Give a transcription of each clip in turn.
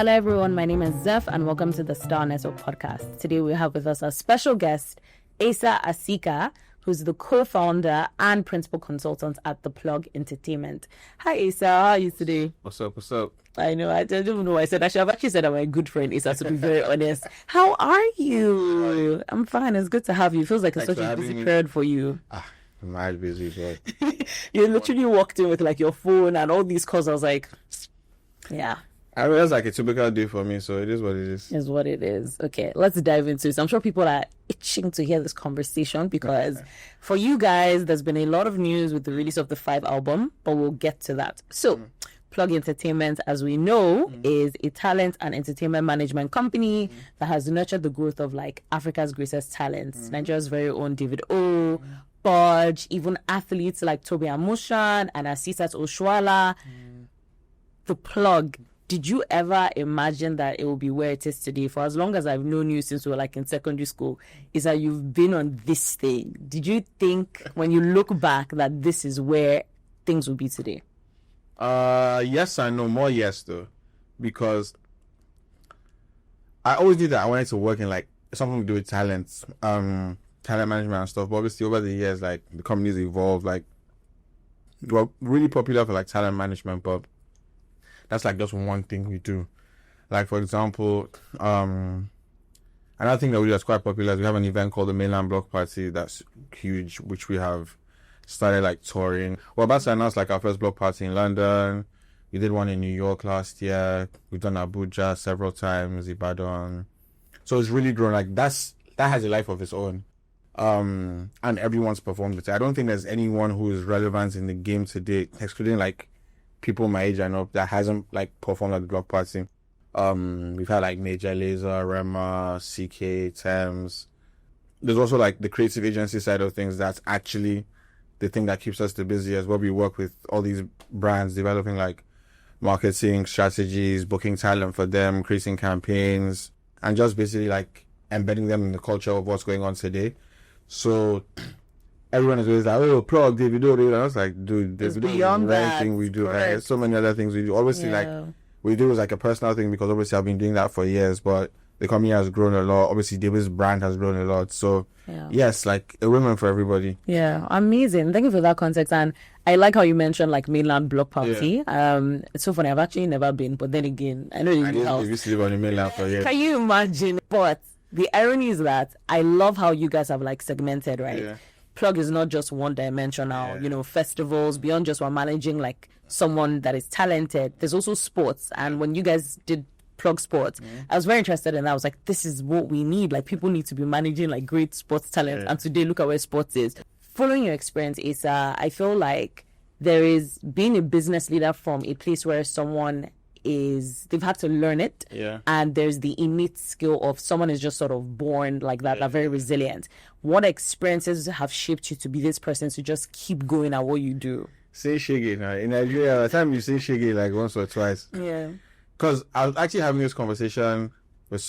Hello everyone, my name is Zeph and welcome to the Star Network podcast. Today we have with us a special guest, Asa Asika, who's the co-founder and principal consultant at The Plug Entertainment. Hi Asa, how are you today? What's up? I know, I don't even know why I said. I've actually said I'm a good friend, Asa, to be very honest. How are you? I'm fine, it's good to have you. It feels like it's such a busy period for you. I'm mad busy, bro. You literally walked in with like your phone and all these calls. I was like, yeah. I mean, that's like a typical day for me, so it is what it is. Is what it is. Okay, let's dive into it. I'm sure people are itching to hear this conversation because for you guys, there's been a lot of news with the release of the 5 album, but we'll get to that. So, Plug Entertainment, as we know, is a talent and entertainment management company that has nurtured the growth of like Africa's greatest talents, Nigeria's very own Davido, Budge, even athletes like Toby Amushan and Asisat Oshuala. The Plug. Did you ever imagine that it will be where it is today? For as long as I've known you since we were like in secondary school, is that you've been on this thing. Did you think when you look back that this is where things will be today? Yes and no. More yes though, because I always knew that I wanted to work in like something to do with talent management and stuff. But obviously over the years, like the company's evolved. Like we're really popular for like talent management, but that's like just one thing we do. Like for example, another thing that we do that's quite popular is we have an event called the Mainland Block Party that's huge, which we have started like touring. We're about to announce like our first block party in London. We did one in New York last year. We've done Abuja several times, Ibadan. So it's really grown. Like that has a life of its own. And everyone's performed it. I don't think there's anyone who is relevant in the game today, excluding like people my age and up, that hasn't like performed at the block party. We've had like Major Lazer, Rema, CK, Thames. There's also like the creative agency side of things. That's actually the thing that keeps us the busiest, where we work with all these brands, developing like marketing strategies, booking talent for them, creating campaigns, and just basically like embedding them in the culture of what's going on today. So everyone is always like, oh, Plug, Davido. And I was like, dude, Davido is anything we do. Like, there's so many other things we do. Obviously, like, we do is like a personal thing because obviously I've been doing that for years, but the company has grown a lot. Obviously, David's brand has grown a lot. So, yes, like a woman for everybody. Yeah, amazing. Thank you for that context. And I like how you mentioned like Mainland Block Party. It's so funny. I've actually never been, but then again, I know you used to live on the mainland for years. Can you imagine? But the irony is that I love how you guys have like segmented, right? Yeah. Plug is not just one dimensional, festivals, beyond just we're managing like someone that is talented. There's also sports. And when you guys did Plug Sports, I was very interested in that. I was like, this is what we need. Like people need to be managing like great sports talent. And today, look at where sports is. Following your experience, Asa, I feel like there is being a business leader from a place where someone they've had to learn it, and there's the innate skill of someone is just sort of born like that, they're very resilient. What experiences have shaped you to be this person to just keep going at what you do? Say shege now. In Nigeria, the time you say shege like once or twice. Yeah. Because I was actually having this conversation with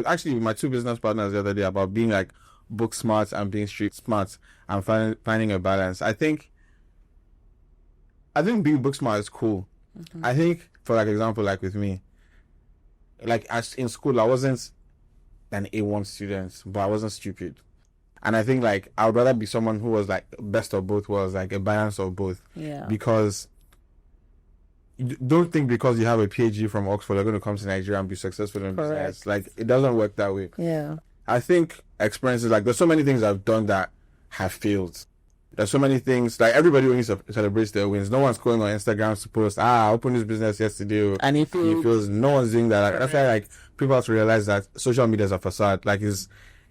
actually my 2 business partners the other day about being like book smart and being street smart and finding a balance. I think being book smart is cool. I think, for like example, like with me, like as in school, I wasn't an A1 student, but I wasn't stupid. And I think like I would rather be someone who was like best of both worlds, like a balance of both. Yeah. Because don't think because you have a PhD from Oxford, you're going to come to Nigeria and be successful in business. Like it doesn't work that way. Yeah. I think experiences, like there's so many things I've done that have failed. There's so many things, like everybody only celebrates their wins. No one's going on Instagram to post, I opened this business yesterday. And he feels no one's doing that. Like, that's why like people have to realize that social media is a facade. Like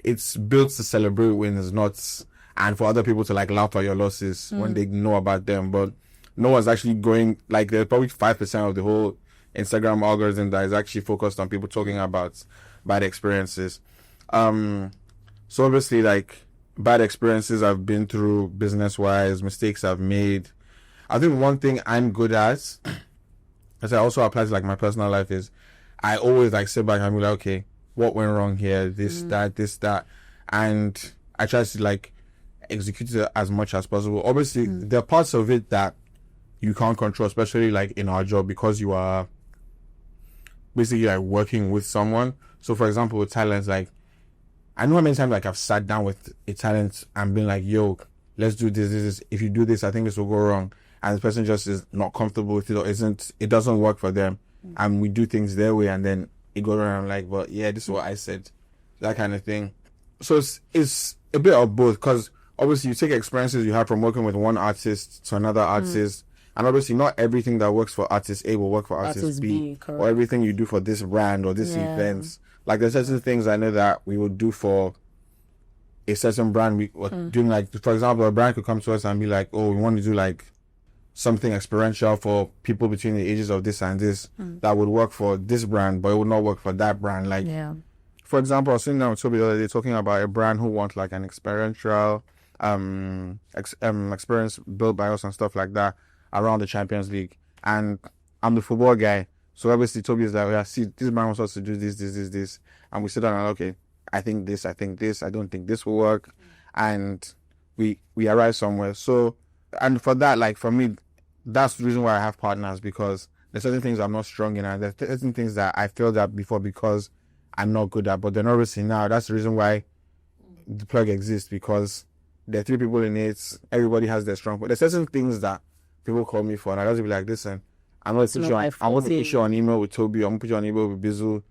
it's built to celebrate wins, and for other people to like laugh at your losses when they know about them. But no one's actually going, like there's probably 5% of the whole Instagram algorithm that is actually focused on people talking about bad experiences. So obviously like bad experiences I've been through business-wise, mistakes I've made. I think one thing I'm good at, as I also apply to like my personal life, is I always like sit back and be like, okay, what went wrong here? This, that. And I try to like execute it as much as possible. Obviously, there are parts of it that you can't control, especially like in our job, because you are basically like working with someone. So for example, with talents, like I know how many times like I've sat down with a talent and been like, yo, let's do this. If you do this, I think this will go wrong. And the person just is not comfortable with it or it doesn't work for them. And we do things their way and then it goes around. I'm like, but yeah, this is what I said. That kind of thing. So it's a bit of both, because obviously you take experiences you have from working with one artist to another artist. And obviously not everything that works for artist A will work for artist B. Or everything you do for this brand or this event. Like there's certain things I know that we would do for a certain brand. We were doing like, for example, a brand could come to us and be like, oh, we want to do like something experiential for people between the ages of this and this that would work for this brand, but it would not work for that brand. Like, for example, I was sitting down with Toby the other day talking about a brand who wants like an experiential experience built by us and stuff like that around the Champions League. And I'm the football guy. So obviously Toby is like, yeah, see, this brand wants us to do this. And we sit down and okay, I think this, I don't think this will work. And we arrive somewhere. So, and for that, like for me, that's the reason why I have partners, because there's certain things I'm not strong in, and there's certain things that I failed at before because I'm not good at. But then obviously now, that's the reason why the plug exists, because there are 3 people in it. Everybody has their strong point. There's certain things that people call me for, and I just be like, listen, I'm going to put you on email with Toby. I'm going to put you on email with Bizu.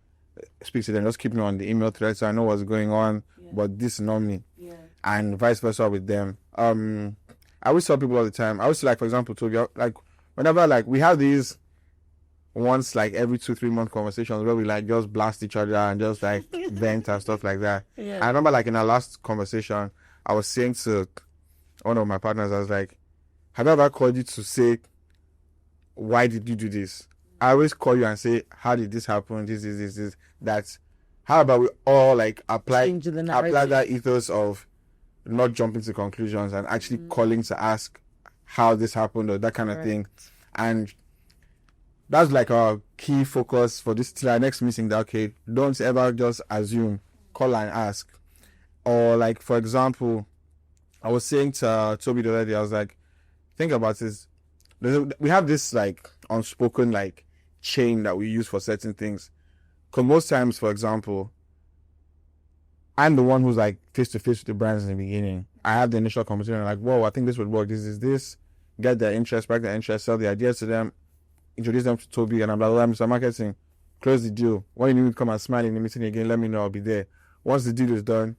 Speak to them. Just keep me on the email thread so I know what's going on. But this is not me. And vice versa with them. I always tell people all the time. I always like, for example, Toby, like whenever like we have these once like every 2-3 month conversations where we like just blast each other and just like vent and stuff like that. I remember like in our last conversation, I was saying to one of my partners, I was like, have I ever called you to say, why did you do this? I always call you and say, how did this happen? This. That's how about we all like apply that ethos of not jumping to conclusions and actually calling to ask how this happened or that kind of thing. And that's like our key focus for this till our next meeting, that okay, don't ever just assume, call and ask. Or like, for example, I was saying to Toby the other day, I was like, think about this. We have this like unspoken like chain that we use for certain things. Because most times, for example, I'm the one who's like face to face with the brands in the beginning. I have the initial conversation like, whoa, I think this would work. This. Get their interest, back their interest, sell the ideas to them, introduce them to Toby, and I'm like, Mr. Marketing, close the deal. When you need to come and smile in the meeting again, let me know, I'll be there. Once the deal is done,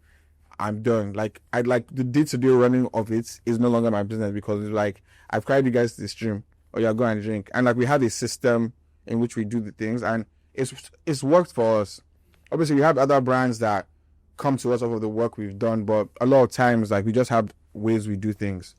I'm done. Like, I'd like the day-to-day running of it is no longer my business, because it's like, I've carried you guys to the stream, or you're going and drink. And like, we have a system in which we do the things, and it's worked for us. Obviously, we have other brands that come to us off of the work we've done, but a lot of times, like, we just have ways we do things.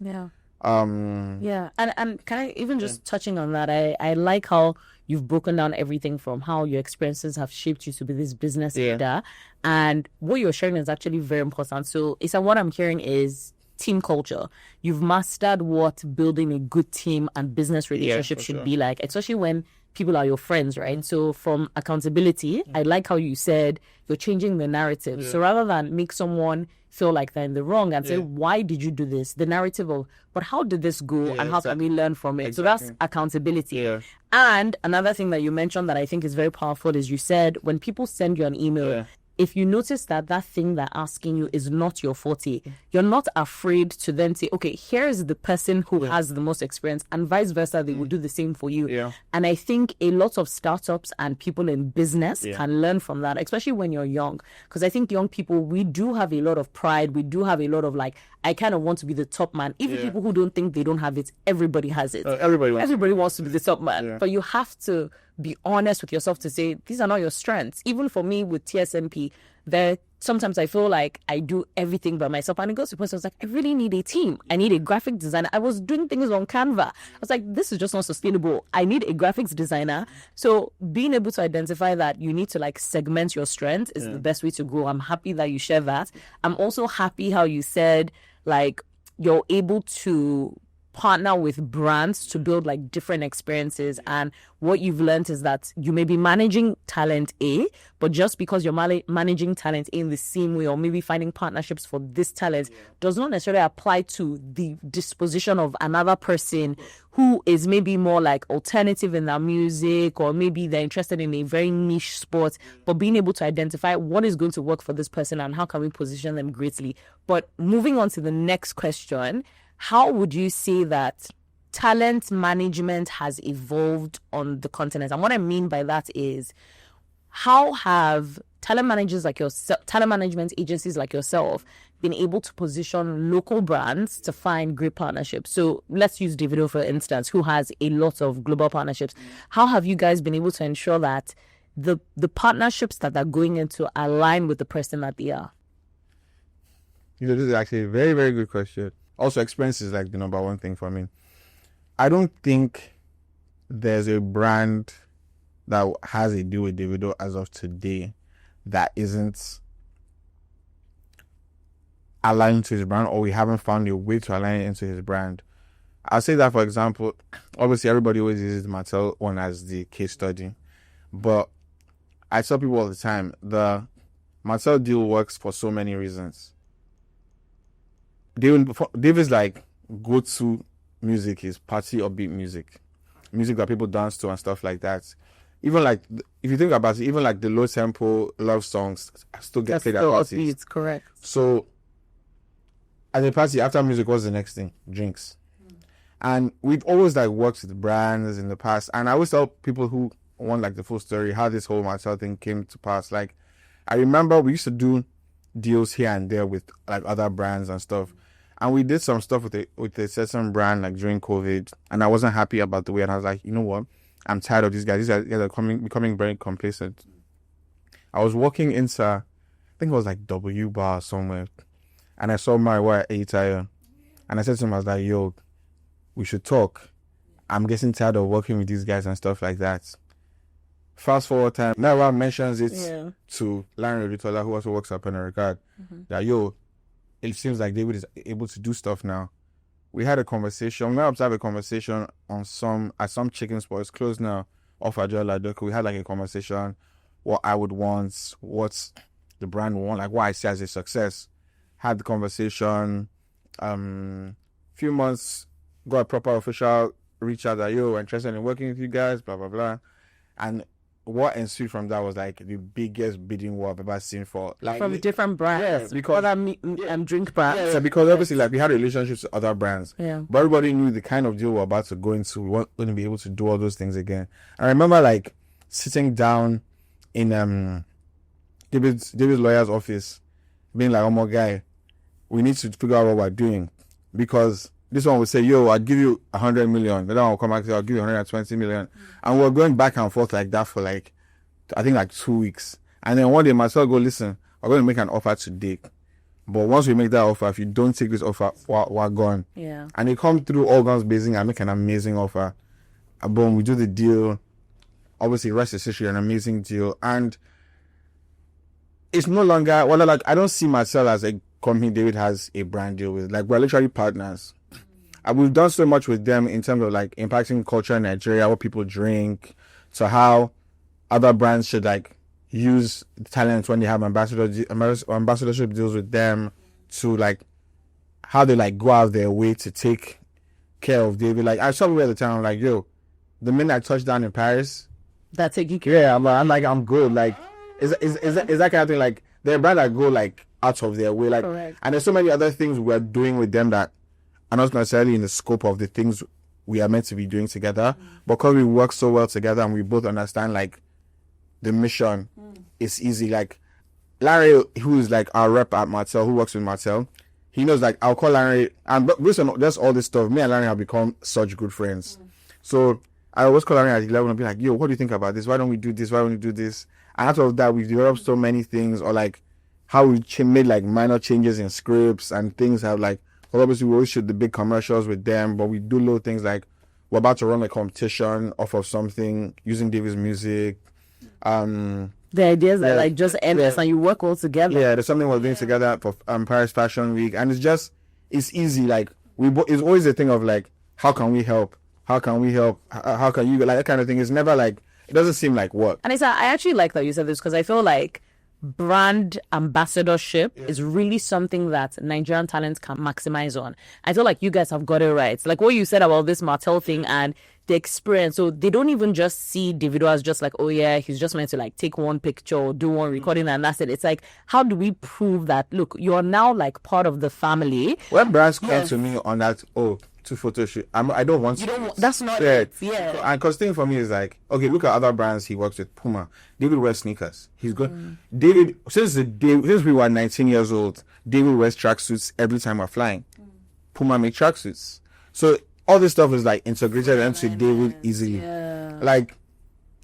And can I even just touching on that, I like how you've broken down everything from how your experiences have shaped you to be this business leader, and what you're sharing is actually very important. So Asa, what I'm hearing is team culture. You've mastered what building a good team and business relationship should be like, especially when people are your friends, right? So from accountability, I like how you said you're changing the narrative. So rather than make someone feel like they're in the wrong and say, why did you do this? The narrative of, but how did this go and how can we learn from it? So that's accountability. And another thing that you mentioned that I think is very powerful is you said when people send you an email, if you notice that thing they're asking you is not your forte, you're not afraid to then say, okay, here's the person who has the most experience, and vice versa, they will do the same for you. And I think a lot of startups and people in business can learn from that, especially when you're young. Because I think young people, we do have a lot of pride. We do have a lot of like, I kind of want to be the top man. Even people who don't think they don't have it, everybody has it. Everybody wants to be the top man. But you have to be honest with yourself to say, these are not your strengths. Even for me with TSMP, sometimes I feel like I do everything by myself. And it goes to the point where I was like, I really need a team. I need a graphic designer. I was doing things on Canva. I was like, this is just not sustainable. I need a graphics designer. So being able to identify that you need to like segment your strength is the best way to go. I'm happy that you share that. I'm also happy how you said like you're able to partner with brands to build like different experiences, and what you've learned is that you may be managing talent A, but just because you're managing talent A in the same way, or maybe finding partnerships for this talent, does not necessarily apply to the disposition of another person who is maybe more like alternative in their music, or maybe they're interested in a very niche sport, but being able to identify what is going to work for this person and how can we position them greatly. But moving on to the next question, how would you say that talent management has evolved on the continent? And what I mean by that is, how have talent managers like yourself, talent management agencies like yourself, been able to position local brands to find great partnerships? So let's use Davido, for instance, who has a lot of global partnerships. How have you guys been able to ensure that the partnerships that they're going into align with the person that they are? This is actually a very, very good question. Also, experience is like the number one thing for me. I don't think there's a brand that has a deal with Davido as of today that isn't aligned to his brand, or we haven't found a way to align it into his brand. I'll say that, for example, obviously everybody always uses the Mattel one as the case study, but I tell people all the time, the Mattel deal works for so many reasons. David's like go-to music is party or beat music that people dance to and stuff like that. Even like, if you think about it, even like the low tempo love songs still get played at parties. Upbeat, correct. So at a party, after music, what's the next thing? Drinks. And we've always like worked with brands in the past, and I always tell people who want like the full story how this whole Mattel thing came to pass. Like, I remember we used to do deals here and there with like other brands and stuff. And we did some stuff with a certain brand like during COVID, and I wasn't happy about the way. And I was like, you know what? I'm tired of these guys. These guys are becoming very complacent. I was walking into, I think it was like W Bar somewhere, and I saw my wife at Atire, and I said to him, I was like, yo, we should talk. I'm getting tired of working with these guys and stuff like that. Fast forward time, Naira mentions it to Larry Ritola, who also works at Pernod Ricard, that yo, it seems like David is able to do stuff now. We had a conversation. We had to have a conversation at some chicken spot. It's closed now, off Ajola Doko. We had like a conversation, what I would want, what the brand would want, like what I see as a success. Had the conversation. Few months, got a proper official reach out that, yo, we're interested in working with you guys, blah, blah, blah. And what ensued from that was like the biggest bidding war I've ever seen for like from different brands, because other drink brands. Yeah, because obviously like we had relationships with other brands. Yeah. But everybody knew the kind of deal we're about to go into. We weren't going to be able to do all those things again. I remember like sitting down in David's lawyer's office, being like, oh my guy, we need to figure out what we're doing. Because this one would say, yo, I'll give you 100 million. The other one will come back and say, I'll give you 120 million. And we're going back and forth like that for like, I think like 2 weeks. And then one day myself go, listen, we're going to make an offer today. But once we make that offer, if you don't take this offer, we're gone. Yeah. And they come through all guns blazing and make an amazing offer. And boom, we do the deal. Obviously, rest is history, an amazing deal. And it's no longer, well, like, I don't see myself as a company David has a brand deal with. Like, we're literally partners. And we've done so much with them in terms of like impacting culture in Nigeria, what people drink, to how other brands should like use talent when they have ambassadorship deals with them, to like how they like go out their way to take care of David. Like, I saw people at the time, I'm like, yo, the minute I touched down in Paris, that's taking care. Yeah, I'm good. Like, is that kind of thing? Like, they're a brand that go like out of their way. Like, correct. And there's so many other things we're doing with them that are not necessarily in the scope of the things we are meant to be doing together. But because we work so well together and we both understand like the mission, it's easy. Like, Larry, who is like our rep at Mattel, who works with Mattel, he knows like I'll call Larry, and based on just all this stuff, me and Larry have become such good friends. So I always call Larry at 11 and be like, yo, what do you think about this? Why don't we do this? Why don't we do this? And out of that, we've developed so many things, or like how we made like minor changes in scripts and things have like, well, obviously we always shoot the big commercials with them, but we do little things like we're about to run a competition off of something using David's music. The ideas that like just endless and you work all together. Yeah, there's something we're doing together for Paris Fashion Week, and it's easy. Like it's always a thing of like, how can we help? How can we help? How can you, like, that kind of thing. It's never like, it doesn't seem like work. And I actually like that you said this, because I feel like brand ambassadorship is really something that Nigerian talents can maximize on. I feel like you guys have got it right. Like what you said about this Martell thing and the experience. So they don't even just see Davido as just like, oh yeah, he's just meant to like take one picture or do one recording and that's it. It's like, how do we prove that, look, you're now like part of the family? When brands come to me on that, to photo shoot, I don't want to. That's not it. Yeah. And because thing for me is like, okay, look at other brands he works with. Puma. David wears sneakers. He's good. David, since we were 19 years old, David wears tracksuits every time we're flying. Puma make tracksuits. So all this stuff is like integrated into David easily. Yeah. Like,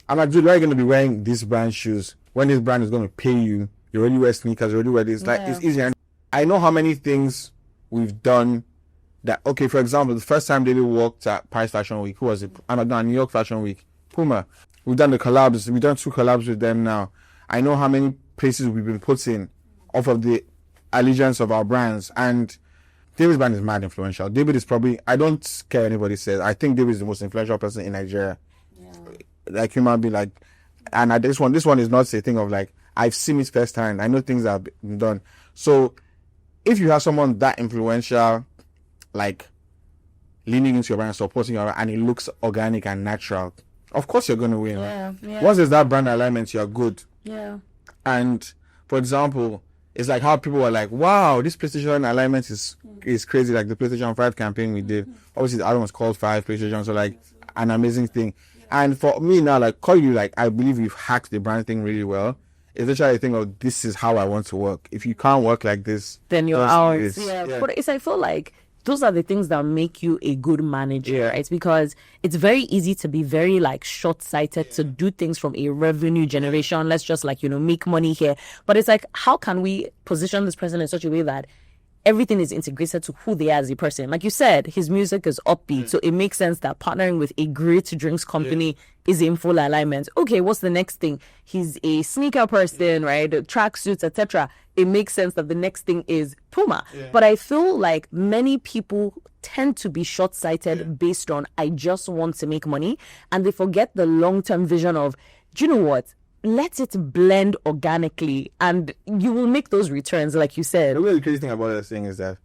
I'm like, dude, why are you going to be wearing this brand shoes when this brand is going to pay you? You already wear sneakers, you already wear this. Like, it's easier. I know how many things we've done that, okay, for example, the first time David worked at Paris Fashion Week, who was it? New York Fashion Week, Puma. We've done the collabs. We've done 2 collabs with them now. I know how many places we've been put in off of the allegiance of our brands. And David's brand is mad influential. David is probably, I don't care what anybody says, I think David is the most influential person in Nigeria. Yeah. Like, human being, like, and this one is not a thing of like, I've seen it firsthand. I know things that have been done. So if you have someone that influential, like leaning into your brand, supporting your brand, and it looks organic and natural, of course you're going to win. Right? Once there's that brand alignment, you're good. Yeah. And for example, it's like how people were like, wow, this PlayStation alignment is crazy. Like the PlayStation 5 campaign we did. Obviously the album was called 5 PlayStation, so like an amazing thing. And for me now, like, call you, like, I believe you've hacked the brand thing really well. It's literally a thing of, this is how I want to work. If you can't work like this, then you're out. Yeah. But I feel like those are the things that make you a good manager, right? Because it's very easy to be very like short-sighted, to do things from a revenue generation. Let's just like, make money here. But it's like, how can we position this person in such a way that everything is integrated to who they are as a person? Like you said, his music is upbeat. So it makes sense that partnering with a great drinks company is in full alignment. Okay, what's the next thing? He's a sneaker person, right? Tracksuits, etc. It makes sense that the next thing is Puma. Yeah. But I feel like many people tend to be short-sighted based on, I just want to make money. And they forget the long-term vision of, do you know what? Let it blend organically and you will make those returns, like you said. The really crazy thing about this thing is that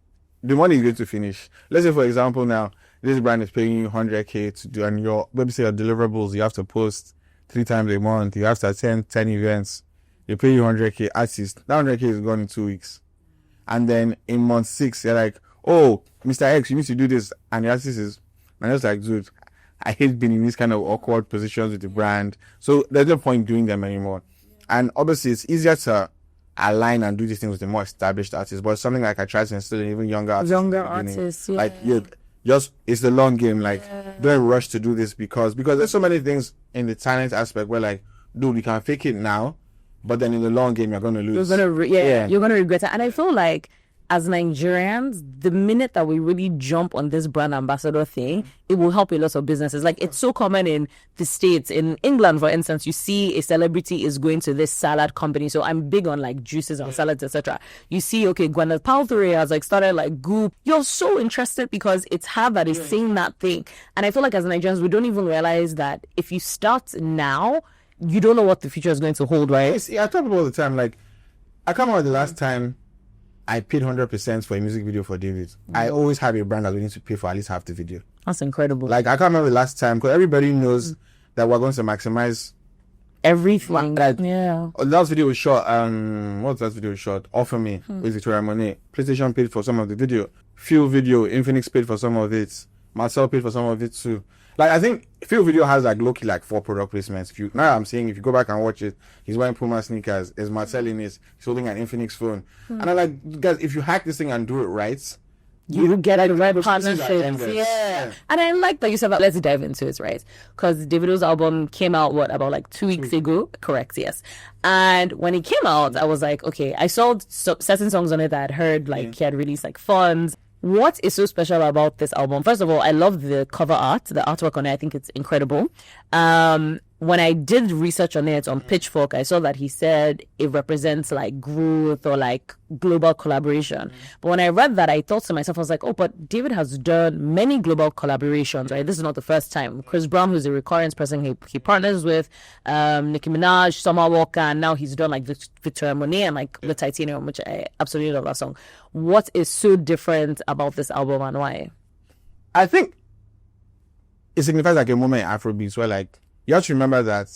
the money is going to finish. Let's say, for example, now, this brand is paying you 100K to do, and your website, your deliverables, you have to post 3 times a month, you have to attend 10 events. They pay you 100K artist. That 100K is gone in 2 weeks. And then in month 6, you're like, oh, Mr. X, you need to do this. And the artist is, and it's like, dude, I hate being in these kind of awkward positions with the brand. So there's no point doing them anymore. And obviously, it's easier to align and do these things with the more established artists. But it's something like I try to instill in even younger artists. Like, it's the long game. Like, don't rush to do this because there's so many things in the talent aspect where, like, dude, you can fake it now, but then in the long game, you're going to lose. You're going to regret it. And I feel like, as Nigerians, the minute that we really jump on this brand ambassador thing, it will help a lot of businesses. Like, it's so common in the States. In England, for instance, you see a celebrity is going to this salad company. So I'm big on like juices and salads, etc. You see, okay, Gwyneth Paltrow has like started like Goop. You're so interested because it's her that is saying that thing. And I feel like as Nigerians, we don't even realize that if you start now, you don't know what the future is going to hold, right? I talk about all the time. Like, I can't remember the last time I paid 100% for a music video for David. I always have a brand that we need to pay for at least half the video. That's incredible. Like, I can't remember the last time, because everybody knows that we're going to maximize everything. Like, the last video was shot, what's that video shot? Offer Me with Victoria Monet. PlayStation paid for some of the video. Phil Video, Infinix paid for some of it. Marcel paid for some of it too. Like, I think Phil Video has like low-key like 4 product placements. I'm saying if you go back and watch it, he's wearing Puma sneakers, there's Marcel in it, he's holding an Infinix phone. And I'm like, guys, if you hack this thing and do it right, you get a right partnership. Yeah. And I like that you said that. Let's dive into it, right? Because Davido's album came out, about like 2 weeks ago? Correct, yes. And when it came out, I was like, okay, I saw certain songs on it that I had heard, like he had released like Funds. What is so special about this album? First of all, I love the cover art, the artwork on it. I think it's incredible. when I did research on it on Pitchfork, I saw that he said it represents like growth or like global collaboration. But when I read that, I thought to myself, I was like, oh, but David has done many global collaborations, right? This is not the first time. Chris Brown, who's a recurrent person he partners with, Nicki Minaj, Summer Walker, and now he's done like Victoria Monet and like The Titanium, which I absolutely love that song. What is so different about this album and why? I think it signifies like a moment in Afrobeats where like, you have to remember that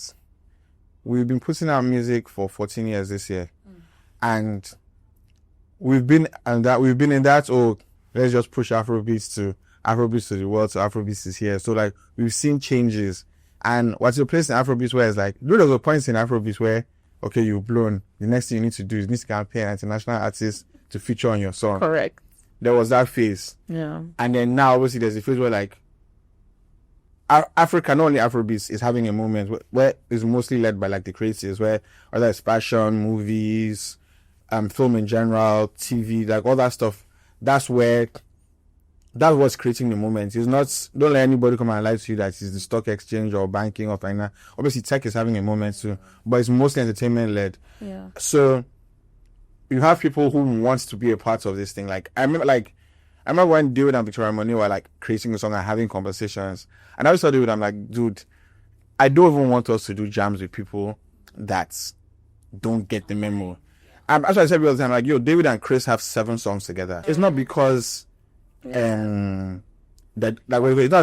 we've been putting out music for 14 years this year. And we've been in that, oh, let's just push Afrobeats to the world, so Afrobeats is here. So like, we've seen changes. And what's your place in Afrobeats where it's like, there was a point in Afrobeats where, okay, you've blown. The next thing you need to do is need to campaign an international artist to feature on your song. Correct. There was that phase. Yeah. And then now, obviously, there's a phase where like, Africa, not only Afrobeats, is having a moment where it's mostly led by like the creatives, where whether it's fashion, movies, film in general, TV, like all that stuff. That's what's creating the moment. It's not, don't let anybody come and lie to you that it's the stock exchange or banking or finance. Obviously, tech is having a moment too, but it's mostly entertainment led. Yeah. So you have people who want to be a part of this thing. Like I remember when David and Victoria Monet were like creating a song and having conversations. And I always told David, I'm like, dude, I don't even want us to do jams with people that don't get the memo. That's why I said all the time, like, yo, David and Chris have 7 songs together. It's not because it's not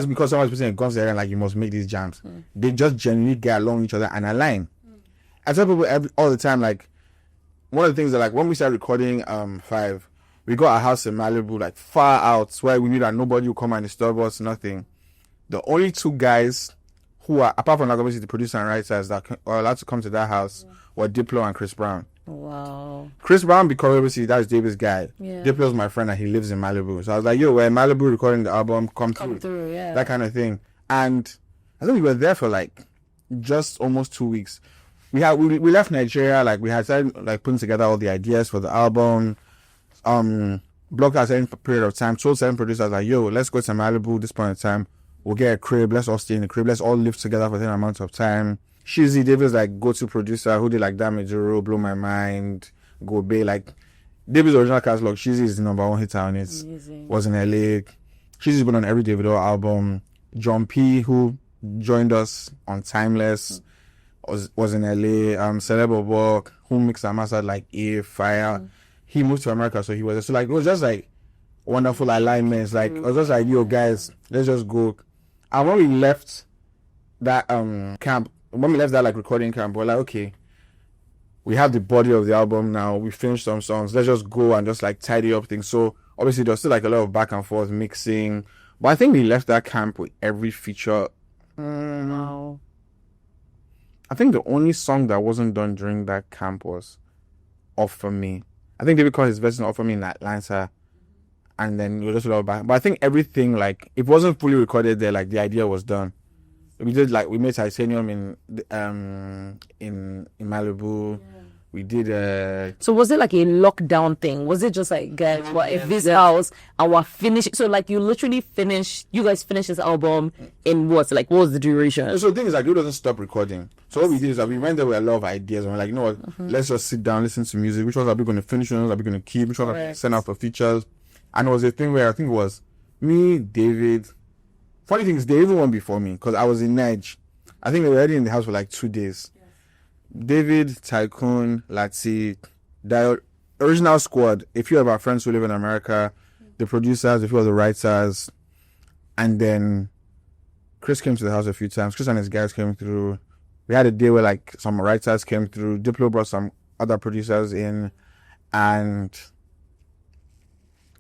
because someone's putting a gun there and like you must make these jams. They just genuinely get along each other and align. I tell people all the time, like, one of the things that like when we started recording 5, we got a house in Malibu, like far out, where we knew that nobody would come and disturb us, nothing. The only 2 guys who are, apart from like obviously the producer and writers that are allowed to come to that house, were Diplo and Chris Brown. Wow. Chris Brown, because obviously that's David's guy. Yeah. Diplo's my friend and he lives in Malibu. So I was like, yo, we're in Malibu recording the album, come through. Yeah. That kind of thing. And I think we were there for like just almost 2 weeks. We left Nigeria, like we had started like putting together all the ideas for the album. Blocked at a certain period of time, told certain producers like, yo, let's go to Malibu this point in time. We'll get a crib, let's all stay in the crib, let's all live together for a certain amount of time. Shizzy David's like go-to producer who did like Damage, Blow My Mind, Go Bay. Like David's original catalog, Shizzy is the number 1 hitter on it. Amazing. Was in LA. Shizzy's been on every Davido album. John P, who joined us on Timeless, was in LA. Celeb Work, who mixed and mastered like Fire. He moved to America, so he was so like it was just like wonderful alignments. Like it was just like, yo guys, let's just go. And when we left that camp, when we left that like recording camp, we're like, okay, we have the body of the album now. We finished some songs. Let's just go and just like tidy up things. So obviously there's still like a lot of back and forth mixing, but I think we left that camp with every feature. Wow. I think the only song that wasn't done during that camp was Off For Me. I think David called his version Off For Me in Atlanta, and then we just a lot back. But I think everything, like, it wasn't fully recorded there. Like the idea was done. We did like we made Titanium in Malibu. Yeah. We did. So was it like a lockdown thing? Was it just like, guys, if this house and we're finished? So like you guys finished this album in what? Like what was the duration? So the thing is like, it doesn't stop recording. So what we did is that we went there with a lot of ideas and we're like, you know what? Let's just sit down, listen to music. Which ones are we going to finish? Which ones are we going to keep? Which ones are send out for features? And it was a thing where I think it was me, David. Funny thing is, they even went before me because I was in Niger. I think they were already in the house for like 2 days. David, Tycoon, Lati, the original squad, a few of our friends who live in America, the producers, a few of the writers, and then Chris came to the house a few times. Chris and his guys came through. We had a day where like some writers came through. Diplo brought some other producers in, and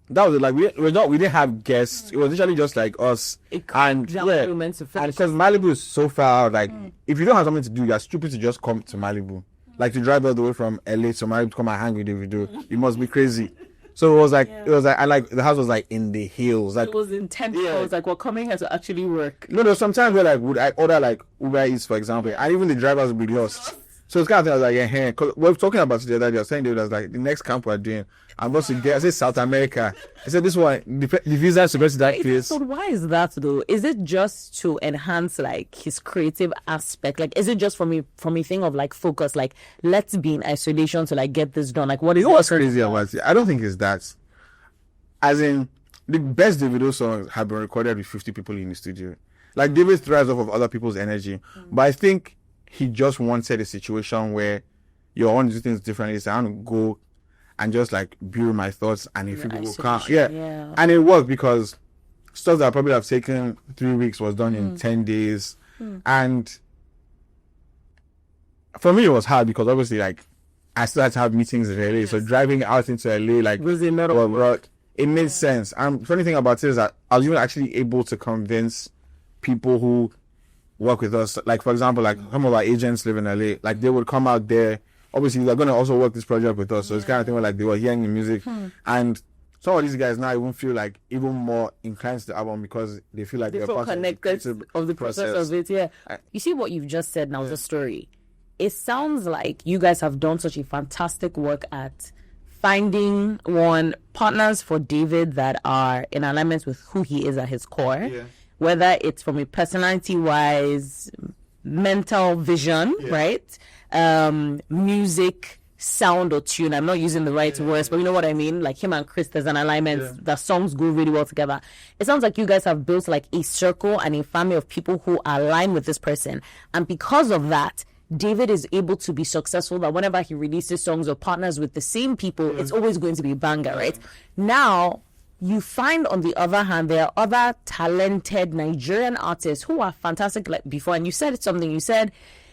that was it. Like we didn't have guests. It was literally just like us. And because Malibu is so far out, like if you don't have something to do, you're stupid to just come to Malibu. Like to drive all the way from LA to Malibu to come and hang with Davido. You must be crazy. So it was like and like the house was like in the hills. Like it was intense. Yeah. It was like, well, coming here to actually work. No, sometimes where like would I order like Uber Eats, for example, and even the drivers would be lost. So it's kind of thing I was like, yeah, hey, because we were talking about it the other day. I was saying David, I was like, the next camp we're doing, I'm supposed to get, I said South America. I said this one, the visa is to go to that place. So why is that though? Is it just to enhance like his creative aspect? Like, is it just from a thing of like focus? Like, let's be in isolation to like get this done. Like, what is? You know what's crazy about it? I don't think it's that. As in, the best Davido songs have been recorded with 50 people in the studio. Like, David thrives off of other people's energy, but I think he just wanted a situation where you want to do things differently. So I want to go and just like build my thoughts, and if people will come, yeah. And it worked because stuff that probably have taken 3 weeks was done in 10 days. And for me, it was hard because obviously, like, I still had to have meetings in LA. So driving out into LA, like, it made sense. And funny thing about it is that I was even actually able to convince people who work with us, like for example, like some of our agents live in LA, like they would come out there. Obviously, they're gonna also work this project with us, so it's kind of thing where like they were hearing the music, and some of these guys now even feel like even more inclined to the album because they feel like they're part connected of the process of it. Yeah, you see what you've just said now, the story. It sounds like you guys have done such a fantastic work at finding partners for David that are in alignment with who he is at his core. Yeah. Whether it's from a personality-wise, mental vision, right? Music, sound, or tune. I'm not using the right words, but you know what I mean? Like him and Chris, there's an alignment. The songs go really well together. It sounds like you guys have built like a circle and a family of people who align with this person. And because of that, David is able to be successful that whenever he releases songs or partners with the same people, it's always going to be a banger, right? Now, you find, on the other hand, there are other talented Nigerian artists who are fantastic like before. And you said something. You said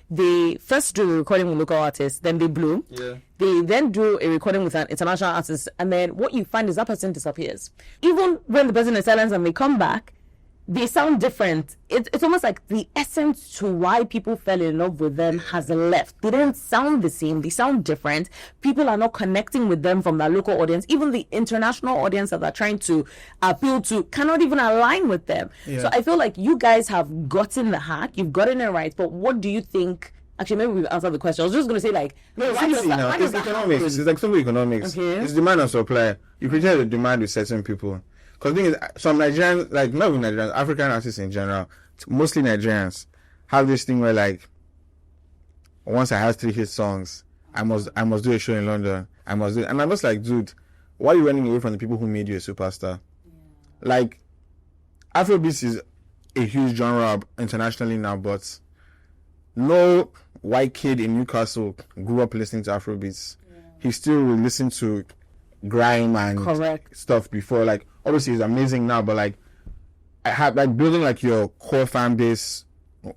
they first do a recording with local artists, then they bloom. Yeah. They then do a recording with an international artist. And then what you find is that person disappears. Even when the person is silent and they come back, they sound different. It's almost like the essence to why people fell in love with them has left. They didn't sound the same. They sound different. People are not connecting with them from their local audience. Even the international audience that they're trying to appeal to cannot even align with them. Yeah. So I feel like you guys have gotten the hack. You've gotten it right. But what do you think? Actually, maybe we've answered the question. I was just going to say, like, no, it's economics. It's like simple economics. Okay. It's demand and supply. You create a demand with certain people. Because the thing is, some Nigerians, like not even Nigerians, African artists in general, mostly Nigerians, have this thing where like, once I have 3 hit songs, I must do a show in London. And I'm just like, dude, why are you running away from the people who made you a superstar? Yeah. Like, Afrobeat is a huge genre internationally now, but no white kid in Newcastle grew up listening to Afrobeats. Yeah. He still will listen to grime and stuff before. Like, obviously it's amazing now, but like I have like building like your core fan base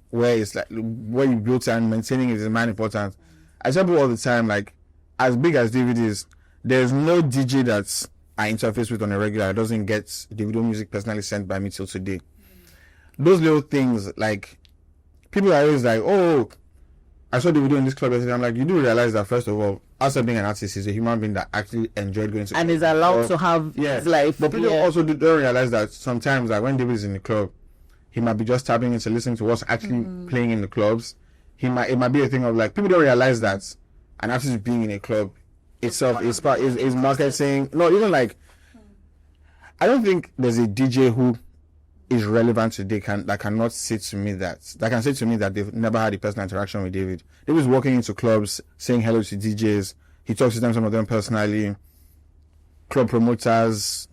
where it's like where you built and maintaining it is man important. I tell people all the time, like as big as David is, there's no DJ that's I interface with on a regular that doesn't get Davido music personally sent by me till today. Those little things, like people are always like, oh, I saw Davido in this club yesterday. I'm like, you do realize that first of all, also being an artist is a human being that actually enjoyed going to and is allowed to have his life. But people also don't realize that sometimes, like when David is in the club, he might be just tapping into listening to what's actually playing in the clubs. It might be a thing of like people don't realize that an artist being in a club itself is marketing. No, even like I don't think there's a DJ who is relevant today that cannot say to me that they've never had a personal interaction with David. David's walking into clubs, saying hello to DJs. He talks to them, some of them personally. Club promoters,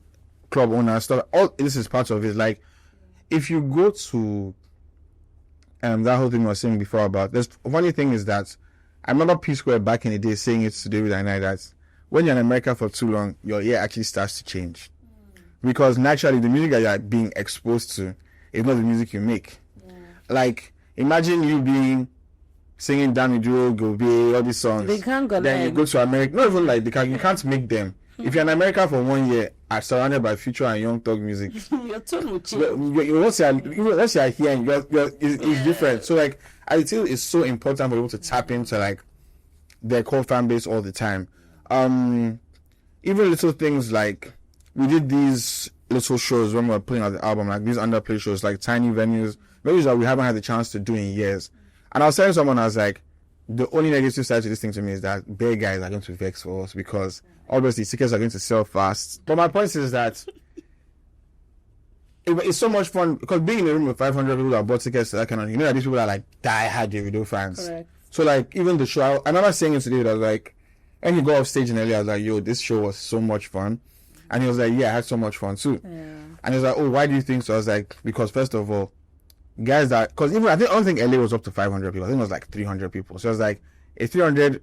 club owners, stuff. All this is part of it. Like, if you go to that whole thing I was saying before about this, funny thing is that I remember P Square back in the day saying it to David and I that when you're in America for too long, your ear actually starts to change. Because naturally, the music that you're being exposed to is not the music you make. Yeah. Like, imagine you singing Davido, Gobe, all these songs. They can't go then you go to America. Not even like you can't make them. If you're in America for 1 year, are surrounded by Future and Young Thug music, your tone will change. Let's say here and it's different. So like, I feel it's so important for people to tap into like their core fan base all the time. Even little things like. We did these little shows when we were putting out the album, like these underplay shows, like tiny venues that we haven't had the chance to do in years. And I was telling someone, I was like, the only negative side to this thing to me is that big guys are going to vex for us because obviously tickets are going to sell fast. But my point is that it's so much fun because being in a room with 500 people that bought tickets to that kind of, that these people are like die-hard Davido fans. Correct. So like even the show, I remember saying it today. I was like, and he got off stage and earlier, I was like, yo, this show was so much fun. And he was like, yeah, I had so much fun too. Yeah. And he was like, oh, why do you think so? I was like, because first of all, guys that, because even I don't think LA was up to 500 people. I think it was like 300 people. So it was like a 300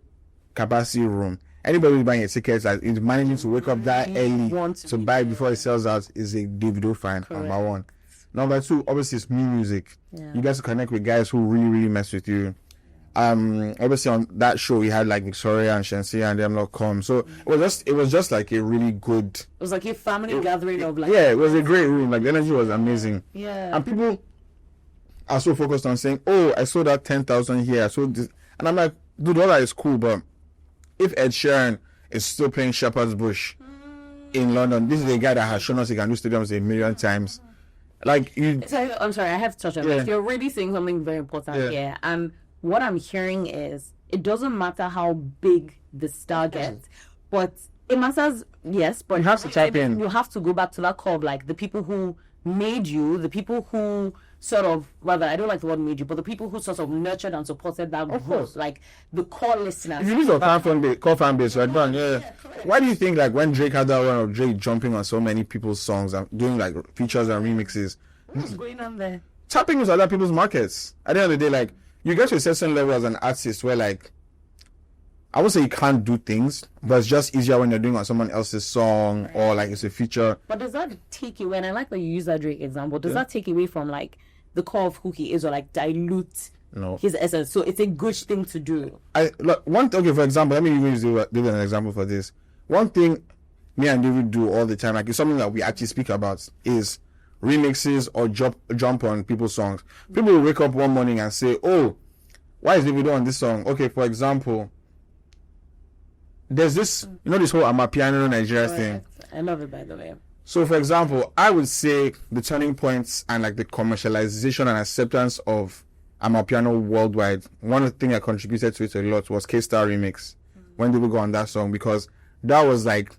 capacity room. Anybody who's buying a ticket that is managing to wake up that early to buy before it sells out is a Davido fan. Correct. Number one. Number two, obviously it's new music. Yeah. You guys connect with guys who really, really mess with you. Obviously on that show we had like Victoria and Shensia and them not come. So it was just like a really good. It was like a family gathering of like. Yeah, it was a great room. Like the energy was amazing. Yeah. And people are so focused on saying, "Oh, I saw that 10,000 here. I saw this," and I'm like, "Dude, all that is cool, but if Ed Sheeran is still playing Shepherd's Bush in London, this is a guy that has shown us he can do stadiums a million times. Like you." So, I'm sorry, I have to touch on this. You're really saying something very important here, and what I'm hearing is it doesn't matter how big the star gets, but it matters. Yes, but you have to tap in. You have to go back to that core of like the people who made you, the people who sort of, rather, I don't like the word made you, but the people who sort of nurtured and supported that growth, like the core listeners. If you use your core fan base, right? Why do you think like when Drake had that one of Drake jumping on so many people's songs and doing like features and remixes? What's going on there? Tapping into other people's markets. At the end of the day, like you get to a certain level as an artist where like I would say you can't do things, but it's just easier when you're doing on someone else's song or like it's a feature. But does that take away, and I like that you use that Drake example, does that take away from like the core of who he is or like dilute his essence? So it's a good thing to do. For example, let me use David an example for this. One thing me and David do all the time, like it's something that we actually speak about, is remixes or jump on people's songs. People will wake up one morning and say, oh, why is Davido on this song? Okay, for example, there's this, this whole Amapiano Nigeria thing. I love it, by the way. So, for example, I would say the turning points and like the commercialization and acceptance of Amapiano worldwide, one thing that contributed to it a lot was K-Star Remix, when they would go on that song, because that was like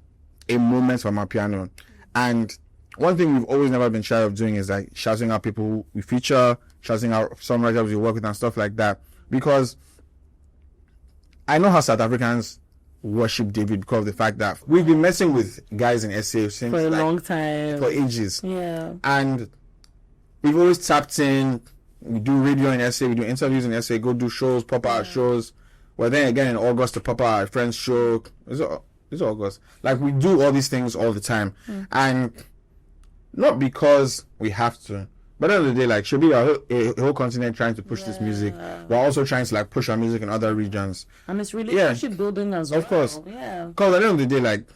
a moment for Amapiano. And one thing we've always never been shy of doing is like shouting out people we feature, shouting out songwriters we work with and stuff like that. Because I know how South Africans worship David because of the fact that we've been messing with guys in SA since for a long time, for ages. Yeah. And we've always tapped in. We do radio in SA, we do interviews in SA, go do shows, pop out shows. Well, then again in August to pop out a friend's show. It's August. Like we do all these things all the time, and not because we have to. But at the end of the day, like, should be a whole continent trying to push this music, while also trying to like push our music in other regions. And it's relationship building as well. Of course. Yeah. Because at the end of the day, like,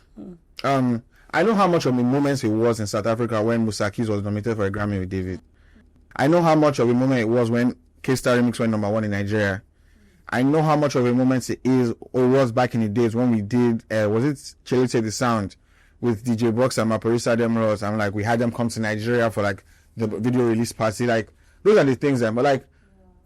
I know how much of the moments it was in South Africa when Musa Keys was nominated for a Grammy with David. I know how much of a moment it was when K-Star Remix went number 1 in Nigeria. I know how much of a moment it is or was back in the days when we did, was it Chelete the Sound with DJ Box and Maporisa Demros, and like we had them come to Nigeria for like the video release party. Like those are the things that, but like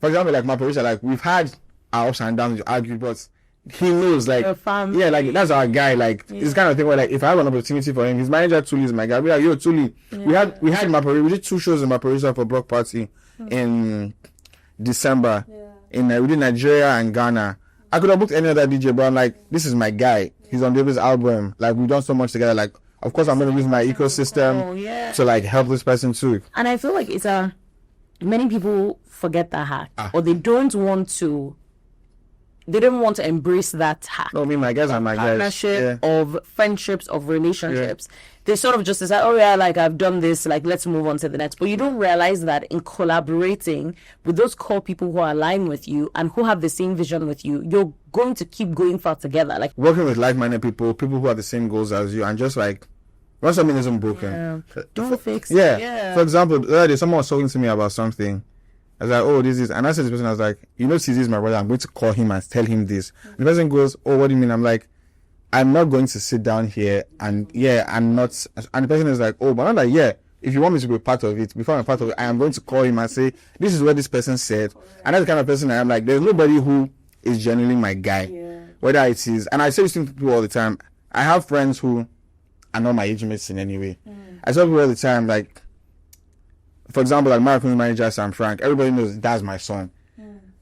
for example, like Maporisa, like we've had our ups and downs to argue, but he knows like like that's our guy. Like it's kind of thing where like if I have an opportunity for him, his manager Tuli is my guy. We're like, yo Tuli, we had Maporisa, we did 2 shows in Maporisa for Block Party in December. We did Nigeria and Ghana. I could have booked any other DJ, but I'm like, this is my guy. He's on David's album. Like we've done so much together. Like of course I'm gonna use my ecosystem to like help this person too. And I feel like it's many people forget that hack, or they don't want to embrace that hack. No, me, my guys are my guys. Partnership of friendships, of relationships. They sort of just decide, oh yeah, like I've done this, like let's move on to the next. But you don't realize that in collaborating with those core people who are aligned with you and who have the same vision with you, you're going to keep going far together. Like working with like-minded people who have the same goals as you, and just like when something isn't broken, don't fix it. For example, the other day someone was talking to me about something. I was like, oh, this is, and I said to this person, I was like, CZ is my brother, I'm going to call him and tell him this. And the person goes, oh, what do you mean? I'm like, I'm not going to sit down here and I'm not, and the person is like, oh, but I'm like, if you want me to be a part of it, before I'm a part of it, I am going to call him and say, this is what this person said. And that's the kind of person I am. Like, there's nobody who is genuinely my guy. Whether it is, and I say this to people all the time, I have friends who are not my age mates in any way. I tell people all the time, like, for example, like my manager, Sam Frank, everybody knows that's my son.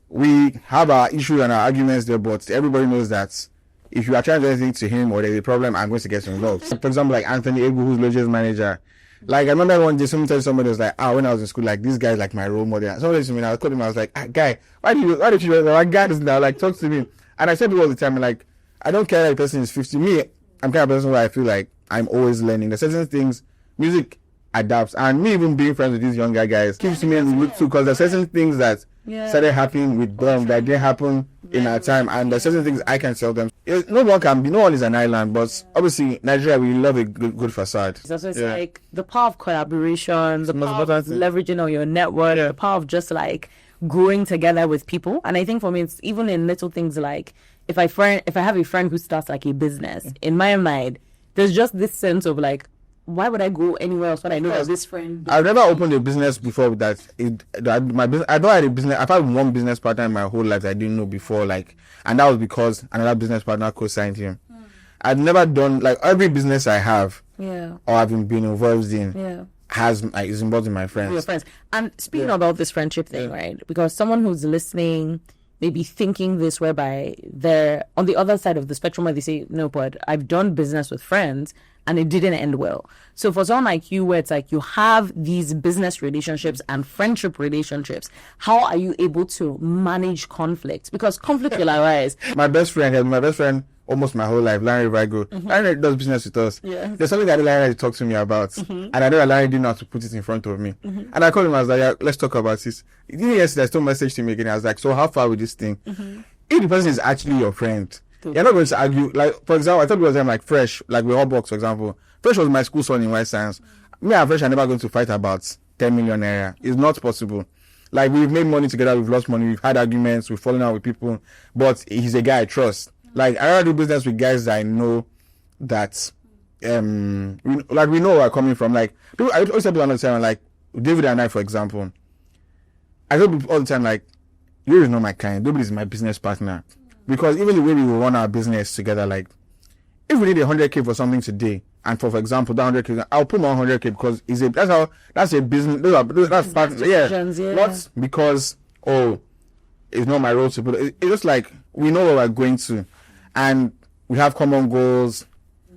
We have our issues and our arguments there, but everybody knows that if you are trying to do anything to him or there's a problem, I'm going to get involved. For example, like Anthony Egu, who's Loja's manager. Like, I remember one day somebody was like, when I was in school, like, this guy's like my role model. Somebody to me, and I told him, I was like, guy, why did you like, guy doesn't now, like, talk to me. And I said to people all the time, like, I don't care if the person is 50. Me, I'm kind of a person where I feel like I'm always learning. There's certain things, music adapts. And me even being friends with these younger guys keeps me in the loop too, because there's certain things that started happening with them that didn't happen in our time. And there's certain things I can tell them. No one is an island, but obviously, Nigeria, we love a good facade. So it's like the power of collaboration, the power of leveraging on your network, the power of just like growing together with people. And I think for me, it's even in little things like if I have a friend who starts like a business, in my mind, there's just this sense of like, why would I go anywhere else when I know that this friend? I've never opened a business before that. My business. I don't have a business. I've had one business partner in my whole life that I didn't know before, like, and that was because another business partner co-signed him. I've never done like every business I have, or I've been involved in, is involved in my friends. Your friends. And speaking about this friendship thing, right? Because someone who's listening may be thinking this, whereby they're on the other side of the spectrum where they say, no, but I've done business with friends and it didn't end well. So for someone like you, where it's like you have these business relationships and friendship relationships, how are you able to manage conflict? Because conflict will arise. My best friend almost my whole life, Larry Vigo. Larry does business with us. There's something that Larry talked to me about, and I know that Larry didn't know how to put it in front of me. And I called him, I was like, let's talk about this. Yesterday, I still messaged him again. I was like, so how far with this thing? If the person is actually your friend, you're not going to argue. Like, for example, I thought it was them like Fresh, like with Hotbox, for example. Fresh was my school son in White Science. Me and Fresh are never going to fight about 10 million naira. It's not possible. Like, we've made money together, we've lost money, we've had arguments, we've fallen out with people, but he's a guy I trust. Like, I rather do business with guys that I know that, we know where I'm coming from. Like, I always tell people all the time, like, David and I, for example, I tell people all the time, like, you is not my kind. David is my business partner. Because even the way we will run our business together, like, if we need 100K for something today, and for example, that 100K, I'll put my 100K because that's a business, that's partner, not because, it's not my role to put it. It's just like, we know where we're going to, and we have common goals.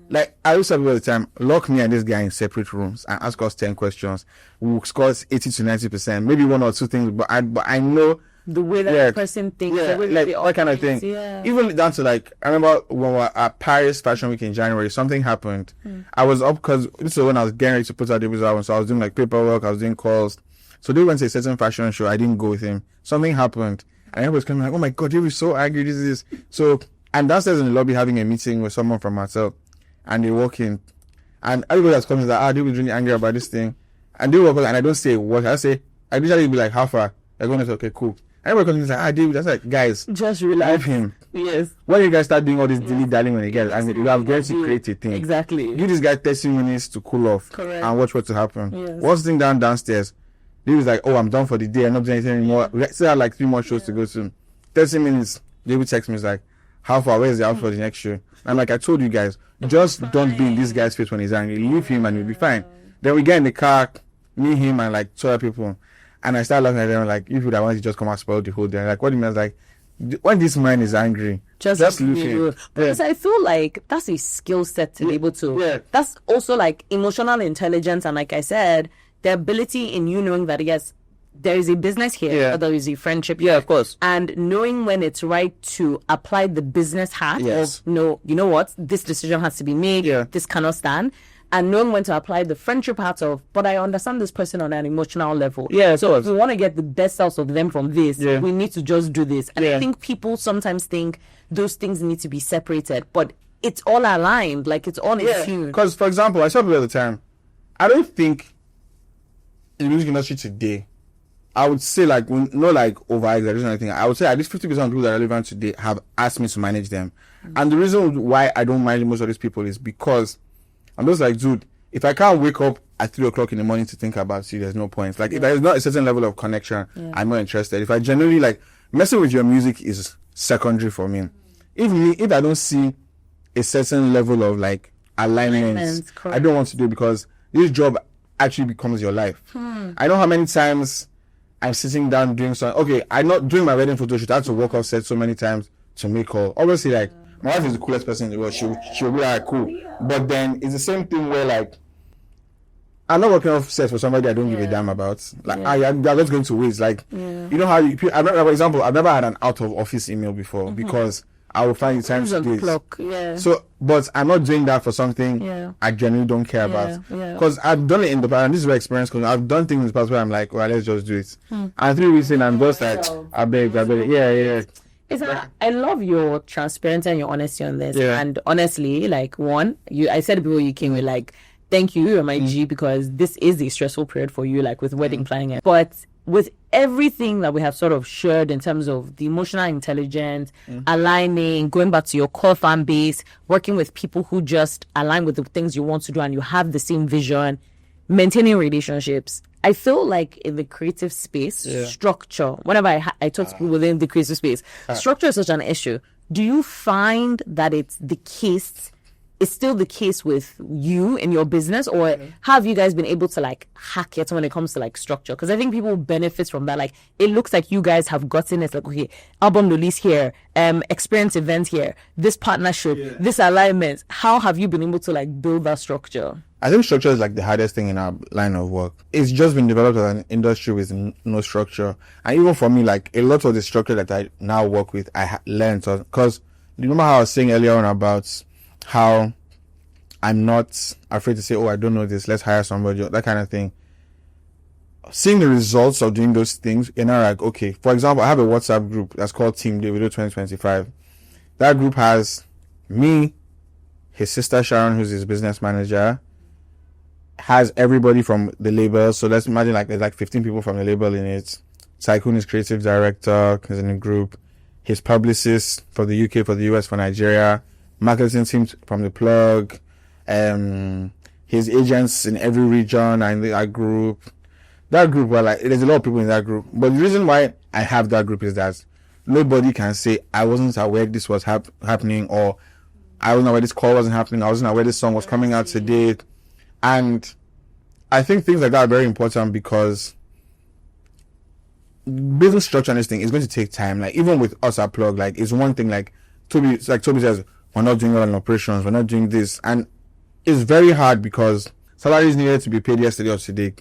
Like, I always tell people all the time, lock me and this guy in separate rooms and ask us 10 questions. We'll score 80 to 90%, maybe one or two things, but I know the way that person thinks, the way like that kind of thing. Even down to like, I remember when we were at Paris Fashion Week in January, something happened. I was up because this was when I was getting ready to put out the album, so I was doing like paperwork, I was doing calls. So they went to a certain fashion show, I didn't go with him. Something happened, and everybody was coming like, "Oh my God, he was so angry. This is this." So I'm downstairs in the lobby having a meeting with someone from Marcel, and they walk in, and everybody that's coming is like, they was really angry about this thing, and they walk in, and I don't say what I usually be like, "How far?" They're going to say, "Okay, cool." Everybody comes in like, David, that's like, guys, just relax. Leave him. Yes. When you guys start doing all this dilly-dallying when you get, I mean, you have going to create a thing. Exactly. Give this guy 30 minutes to cool off. Correct. And watch what to happen. Yes. Once thing downstairs, David's like, I'm done for the day. I'm not doing anything anymore. We still have like 3 more shows to go to. 30 minutes, David texts me, he's like, how far? Where's the out for the next show? And like I told you guys, just don't be in this guy's face when he's angry. Leave him and you'll be fine. Then we get in the car, me, him, and like 2 other people. And I started looking at them like, if you would want to just come and spoil the whole day. Like, what do you mean? I was like, when this man is angry, just leave him. Because I feel like that's a skill set to be able to. Yeah. That's also like emotional intelligence. And like I said, the ability in you knowing that, yes, there is a business here, but there is a friendship here. Yeah, of course. And knowing when it's right to apply the business hat of, no, you know what, this decision has to be made. Yeah. This cannot stand. And knowing when to apply the friendship part of, but I understand this person on an emotional level. Yeah, so if we want to get the best out of them from this, we need to just do this. And I think people sometimes think those things need to be separated, but it's all aligned, like it's all in tune. Because, for example, I tell people all the time, I don't think in the music industry today, I would say like, not like over-exaggeration or anything, I would say at least 50% of people that are relevant today have asked me to manage them. And the reason why I don't manage most of these people is because I'm just like, dude, if I can't wake up at 3 o'clock in the morning to think about you, there's no point. Like, if there's not a certain level of connection, I'm not interested. If I genuinely like, messing with your music is secondary for me. If I don't see a certain level of like alignment, I don't want to do it, because this job actually becomes your life. I know how many times I'm sitting down doing something. Okay, I'm not doing my wedding photo shoot. I had to walk off set so many times to make call. Obviously, like, my wife is the coolest person in the world. She'll be like, cool. But then it's the same thing where, like, I'm not working off set for somebody I don't give a damn about. Like, I'm just going to waste. Like, you know how you, for example, I've never had an out of office email before because I will find the time to do it. So, but I'm not doing that for something I genuinely don't care about. Because I've done it in the past, and this is my experience, because I've done things in the past where I'm like, well, let's just do it. And 3 weeks in, I'm just like, I beg. I love your transparency and your honesty on this. And honestly, like, I said before you came with, like, thank you, you're my G, because this is a stressful period for you, like with wedding planning. But with everything that we have sort of shared in terms of the emotional intelligence, aligning, going back to your core fan base, working with people who just align with the things you want to do and you have the same vision, maintaining relationships, I feel like in the creative space, structure, whenever I talk to people within the creative space, structure is such an issue. Do you find that it's still the case with you in your business, or have you guys been able to like hack it when it comes to like structure? Because I think people benefit from that. Like, it looks like you guys have gotten it, like, okay, album release here, experience event here, this partnership, this alignment. How have you been able to like build that structure? I think structure is like the hardest thing in our line of work. It's just been developed as an industry with no structure. And even for me, like, a lot of the structure that I now work with, I learned. Because you remember how I was saying earlier on about how I'm not afraid to say, oh, I don't know this, let's hire somebody, that kind of thing. Seeing the results of doing those things, you're now like, okay, for example, I have a WhatsApp group that's called Team Davido 2025. That group has me, his sister Sharon, who's his business manager, has everybody from the label. So let's imagine like there's like 15 people from the label in it. Tycoon is creative director, is in the group. His publicist for the UK, for the US, for Nigeria. Marketing team from the plug, his agents in every region and that group. That group, well, like, there's a lot of people in that group. But the reason why I have that group is that nobody can say I wasn't aware this was happening, or I wasn't aware this call wasn't happening, I wasn't aware this song was coming out today. And I think things like that are very important, because building structure on this thing is going to take time. Like, even with us at Plug, like, it's one thing, like Toby says, we're not doing all in operations, we're not doing this. And it's very hard because salaries needed to be paid yesterday or today.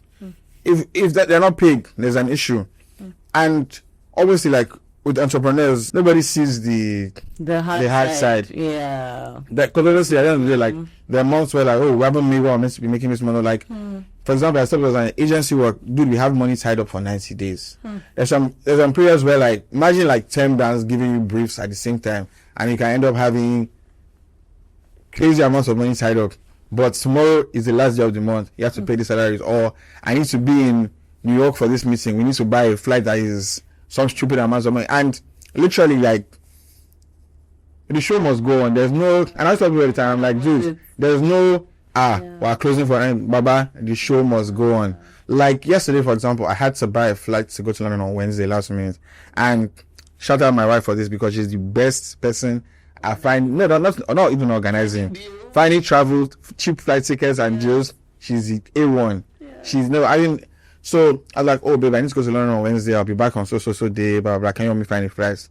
If they're not paid, there's an issue. And obviously, like, with entrepreneurs, nobody sees the hard side. Yeah. Because honestly, at the end of the day, like, there are months where, like, oh, we haven't made what I'm meant to be making this money. Like, for example, I said it was an agency work. Dude, we have money tied up for 90 days. There's some periods where, like, imagine like 10 brands giving you briefs at the same time, and you can end up having crazy amounts of money tied up. But tomorrow is the last day of the month. You have to pay the salaries. Or I need to be in New York for this meeting. We need to buy a flight that is some stupid amount of money. And literally, like, the show must go on. There's no, and I tell people all the time, I'm like, dude, there's no, we're closing for Baba. The show must go on. Like, yesterday, for example, I had to buy a flight to go to London on Wednesday last minute. And shout out my wife for this, because she's the best person I find, not even organizing, finding travel, cheap flight tickets and deals. She's the A1. She's never, so I was like, oh, babe, I need to go to London on Wednesday. I'll be back on so day, blah, blah. Can you help me find a flight?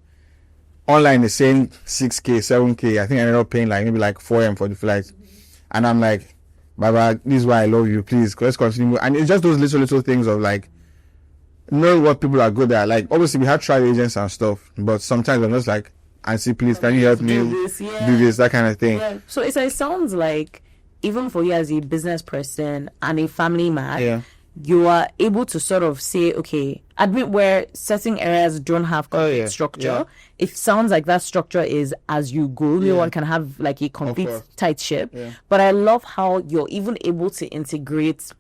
Online, they're saying 6K, 7K. I think I ended up paying like maybe like 4M for the flight. And I'm like, Baba, this is why I love you. Please, let's continue. And it's just those little things of like, knowing what people are good at. Like, obviously, we have trial agents and stuff, but sometimes I'm just like, Auntie, please, can you help me do this, that kind of thing. So it sounds like, even for you as a business person and a family man, you are able to sort of say, okay, admit where certain areas don't have complete structure. It sounds like that structure is as you go. No one can have like a complete tight ship. But I love how you're even able to integrate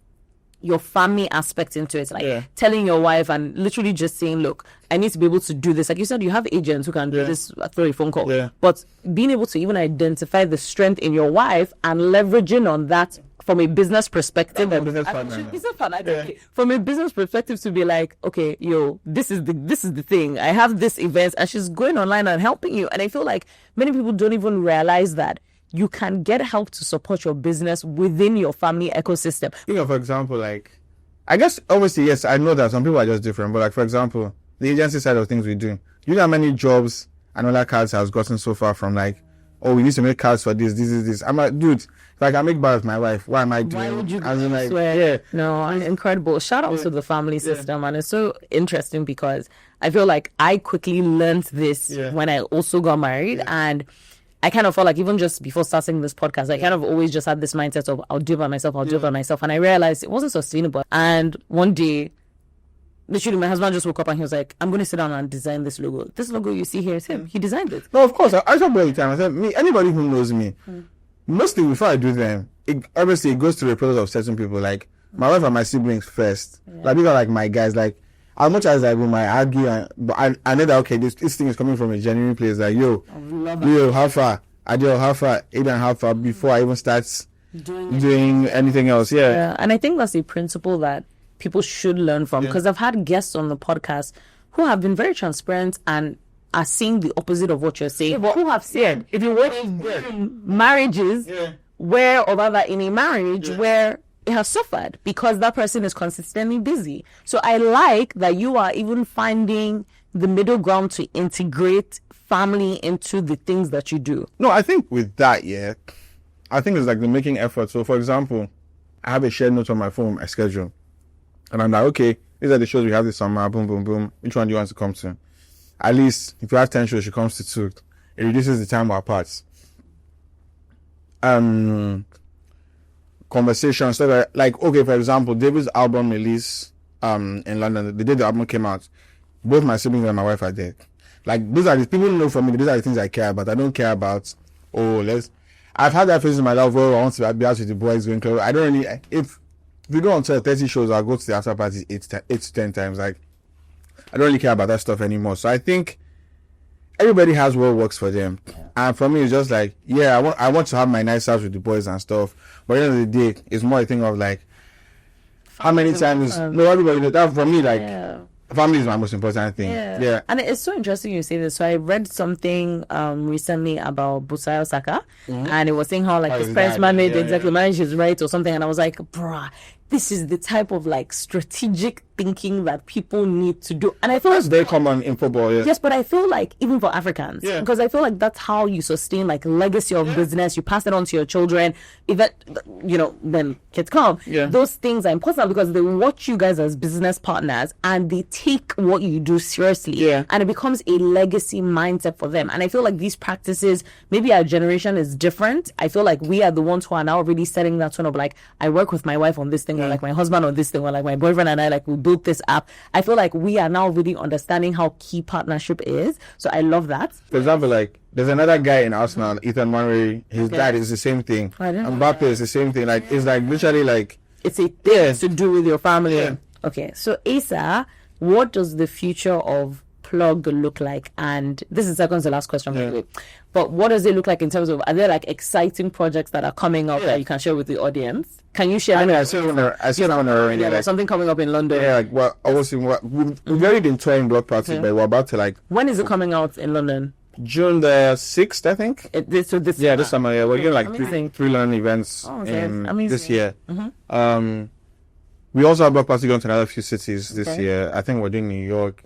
your family aspect into it, like telling your wife and literally just saying, look, I need to be able to do this. Like you said, you have agents who can do this through a phone call. But being able to even identify the strength in your wife and leveraging on that from a business perspective, business partner. From a business perspective, to be like, okay, yo, this is the thing. I have this event, and she's going online and helping you. And I feel like many people don't even realize that you can get help to support your business within your family ecosystem. You know, for example, like, I guess obviously yes, I know that some people are just different, but like for example, the agency side of things we do. You know how many jobs and other cards has gotten so far from like, oh, we need to make cards for this. I'm like, dude, if I can make bars with my wife, why am I doing? Why would you like, swear? Yeah. No, incredible. Shout out to the family system. And it's so interesting because I feel like I quickly learned this when I also got married. And I kind of felt like even just before starting this podcast, I kind of always just had this mindset of I'll do it by myself. And I realized it wasn't sustainable. And one day, literally, my husband just woke up and he was like, I'm going to sit down and design this logo. This logo you see here is him. He designed it. No, of course. I talk all the time. I said, anybody who knows me, mostly before I do them, obviously it goes through the process of certain people. Like, my wife and my siblings first. Like, these are like my guys. Like, as much as like we might argue, but I know that, okay, this thing is coming from a genuine place. Like, yo, how far? Adele, how far? Aiden, how far? Before I even start doing anything else. Yeah. And I think that's a principle that people should learn from, because I've had guests on the podcast who have been very transparent and are seeing the opposite of what you're saying, but who have said if you work in marriages where, or rather in a marriage where it has suffered because that person is consistently busy. So I like that you are even finding the middle ground to integrate family into the things that you do. No, I think with that, I think it's like the making effort. So for example, I have a shared note on my phone, my schedule. And I'm like, okay, these are the shows we have this summer, boom, boom, boom. Which one do you want to come to? At least, if you have 10 shows, she comes to 2. It reduces the time we're apart. Conversations, so like, okay, for example, David's album release in London, the day the album came out, both my siblings and my wife are there. Like, those are the people who know from me, these are the things I care about. I don't care about, I've had that phase in my life where I want to be out with the boys going club. I don't really, if we go on to 30 shows, I'll go to the after party 8 to 10 times. Like, I don't really care about that stuff anymore. So I think everybody has what works for them. And for me, it's just like, I want to have my nights out with the boys and stuff. But at the end of the day, it's more a thing of like, how many times, everybody, that for me, like, family is my most important thing. Yeah. And it's so interesting you say this. So I read something recently about Asa Asika, and it was saying how like his parents managed his rights or something, and I was like, bruh, this is the type of like strategic thinking that people need to do. And I feel that's very common in football. Yes, but I feel like even for Africans, because I feel like that's how you sustain like legacy of business. You pass it on to your children. If that, when kids come, those things are important because they watch you guys as business partners and they take what you do seriously. And it becomes a legacy mindset for them. And I feel like these practices, maybe our generation is different. I feel like we are the ones who are now really setting that tone of like, I work with my wife on this thing, or like my husband on this thing, or like my boyfriend and I, like we built this app. I feel like we are now really understanding how key partnership is. So I love that. For example, like there's another guy in Arsenal, Ethan Manry. His dad is the same thing. Mbappe is the same thing. Like it's like literally like it's a thing to do with your family. Okay, so Asa, what does the future of Plug look like? And this is second to last question, by the way. But what does it look like in terms of, are there like exciting projects that are coming up that you can share with the audience? Can you share? I mean, I see one already. Like something coming up in London. Yeah, like well, obviously we've already been touring Block Party, but we're about to like. When is it coming out in London? June the 6th, I think. This summer. Yeah, we're doing like three London events this year. We also have Block Party going to another few cities this year. I think we're doing New York.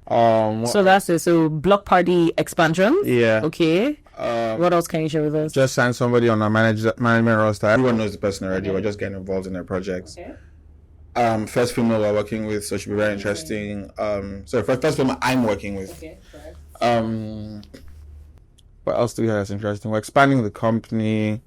So that's it. So Block Party expansion. Yeah. Okay. What else can you share with us? Just sign somebody on our management roster. Everyone knows the person already. We're just getting involved in their projects. Okay. First female we're working with, so it should be very interesting. First female I'm working with. Okay. What else do we have that's interesting? We're expanding the company.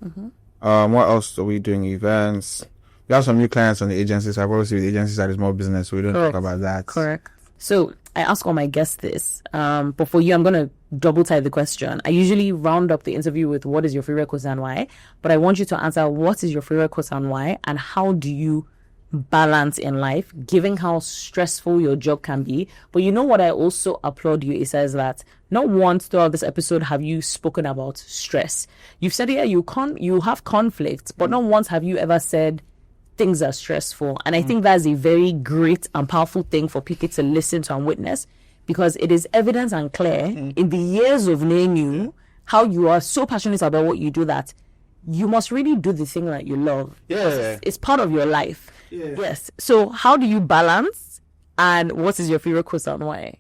What else are we doing? Events. We have some new clients on the agency side. Obviously, the agency side is more business, so we don't talk about that. Correct. So I ask all my guests this, but for you, I'm going to double type the question. I usually round up the interview with what is your favorite quote and why, but I want you to answer what is your favorite quote and why, and how do you balance in life, given how stressful your job can be. But you know what I also applaud you, Asa, is that not once throughout this episode have you spoken about stress. You've said, yeah, you have conflict, but not once have you ever said things are stressful. And I think that's a very great and powerful thing for people to listen to and witness, because it is evident and clear in the years of knowing you, how you are so passionate about what you do that you must really do the thing that you love. Yeah. It's part of your life. Yeah. Yes. So how do you balance, and what is your favorite quote and why?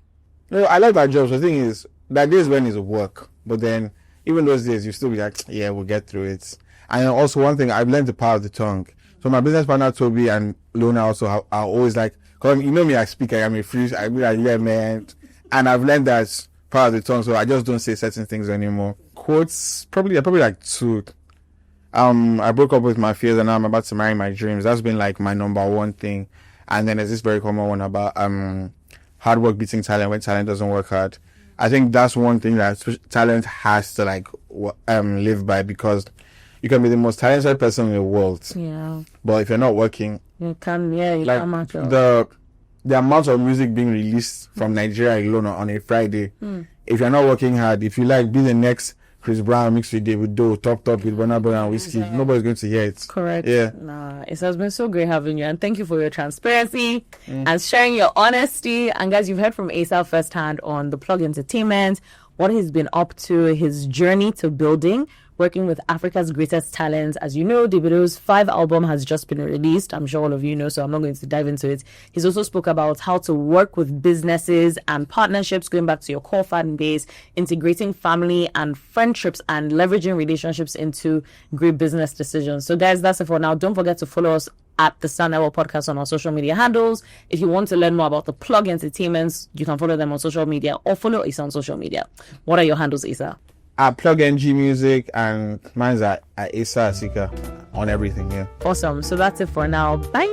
No, I like that job. So the thing is, that days when it's work, but then even those days you still be like, yeah, we'll get through it. And also one thing, I've learned the power of the tongue. So my business partner Toby and Lona also are always like, cause you know me, I speak, I am a free, I be like, yeah, man. And I've learned that power of the tongue, so I just don't say certain things anymore. Quotes, probably like 2. I broke up with my fears and now I'm about to marry my dreams. That's been like my number one thing. And then there's this very common one about hard work beating talent when talent doesn't work hard. I think that's one thing that talent has to like live by, because you can be the most talented person in the world. Yeah. But if you're not working, you can match up. The amount of music being released from Nigeria alone on a Friday, if you're not working hard, if you like be the next Chris Brown mixed with Davido, top with Burna Boy and Whiskey, nobody's going to hear it. Correct. Yeah. Nah, it has been so great having you, and thank you for your transparency and sharing your honesty. And guys, you've heard from Asa firsthand on the Plug Entertainment, what he's been up to, his journey to building, working with Africa's greatest talents. As you know, Davido's 5 album has just been released. I'm sure all of you know, so I'm not going to dive into it. He's also spoke about how to work with businesses and partnerships, going back to your core fan base, integrating family and friendships, and leveraging relationships into great business decisions. So guys, that's it for now. Don't forget to follow us at the Star Network Podcast on our social media handles. If you want to learn more about the Plug Entertainments, you can follow them on social media or follow Asa on social media. What are your handles, Asa? At Plug NG Music, and mine's at Asa Asika on everything. Yeah. Awesome. So that's it for now. Bye.